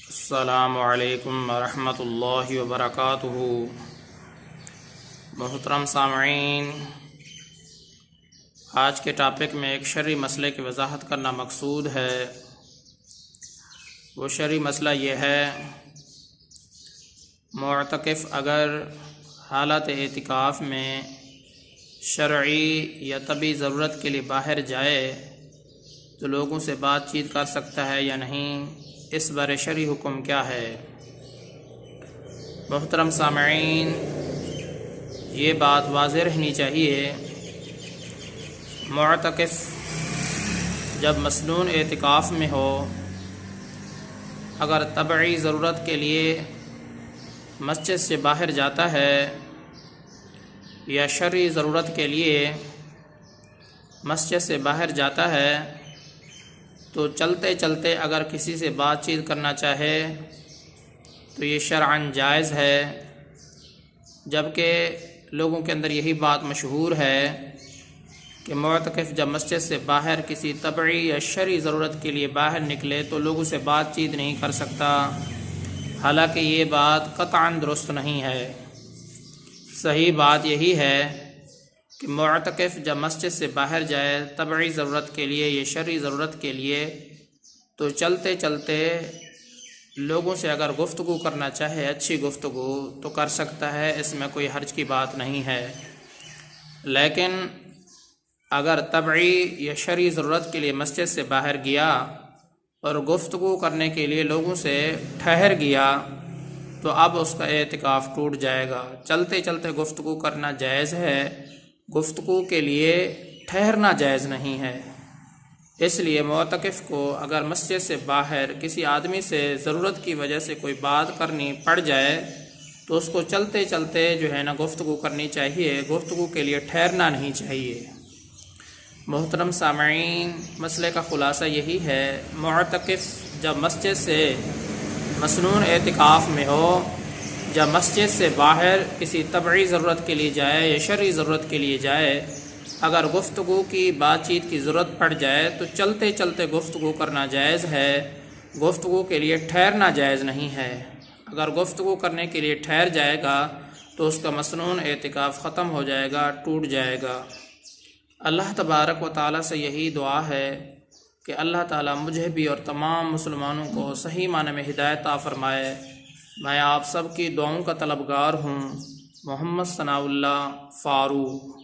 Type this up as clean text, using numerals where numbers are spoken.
السلام علیکم ورحمۃ اللہ وبرکاتہ۔ محترم سامعین، آج کے ٹاپک میں ایک شرعی مسئلے کی وضاحت کرنا مقصود ہے۔ وہ شرعی مسئلہ یہ ہے، معتکف اگر حالت اعتکاف میں شرعی یا طبی ضرورت کے لیے باہر جائے تو لوگوں سے بات چیت کر سکتا ہے یا نہیں، اس بارے شرعی حکم کیا ہے؟ محترم سامعین، یہ بات واضح رہنی چاہیے، معتکف جب مسنون اعتکاف میں ہو، اگر طبعی ضرورت کے لیے مسجد سے باہر جاتا ہے یا شرعی ضرورت کے لیے مسجد سے باہر جاتا ہے تو چلتے چلتے اگر کسی سے بات چیت کرنا چاہے تو یہ شرعاً جائز ہے، جبکہ لوگوں کے اندر یہی بات مشہور ہے کہ معتکف جب مسجد سے باہر کسی طبعی یا شرعی ضرورت کے لیے باہر نکلے تو لوگوں سے بات چیت نہیں کر سکتا، حالانکہ یہ بات قطعاً درست نہیں ہے۔ صحیح بات یہی ہے کہ معتکف جب مسجد سے باہر جائے طبعی ضرورت کے لیے یا شرعی ضرورت کے لیے تو چلتے چلتے لوگوں سے اگر گفتگو کرنا چاہے، اچھی گفتگو، تو کر سکتا ہے، اس میں کوئی حرج کی بات نہیں ہے۔ لیکن اگر طبعی یا شرعی ضرورت کے لیے مسجد سے باہر گیا اور گفتگو کرنے کے لیے لوگوں سے ٹھہر گیا تو اب اس کا اعتکاف ٹوٹ جائے گا۔ چلتے چلتے گفتگو کرنا جائز ہے، گفتگو کے لیے ٹھہرنا جائز نہیں ہے۔ اس لیے معتکف کو اگر مسجد سے باہر کسی آدمی سے ضرورت کی وجہ سے کوئی بات کرنی پڑ جائے تو اس کو چلتے چلتے گفتگو کرنی چاہیے، گفتگو کے لیے ٹھہرنا نہیں چاہیے۔ محترم سامعین، مسئلے کا خلاصہ یہی ہے، معتکف جب مسجد سے مسنون اعتکاف میں ہو، جب مسجد سے باہر کسی طبعی ضرورت کے لیے جائے یا شرعی ضرورت کے لیے جائے، اگر گفتگو کی بات چیت کی ضرورت پڑ جائے تو چلتے چلتے گفتگو کرنا جائز ہے، گفتگو کے لیے ٹھہرنا جائز نہیں ہے۔ اگر گفتگو کرنے کے لیے ٹھہر جائے گا تو اس کا مسنون اعتکاف ختم ہو جائے گا، ٹوٹ جائے گا۔ اللہ تبارک و تعالیٰ سے یہی دعا ہے کہ اللہ تعالیٰ مجھے بھی اور تمام مسلمانوں کو صحیح معنی میں ہدایت عطا فرمائے۔ میں آپ سب کی دعاؤں کا طلبگار ہوں۔ محمد ثناء اللہ فاروق۔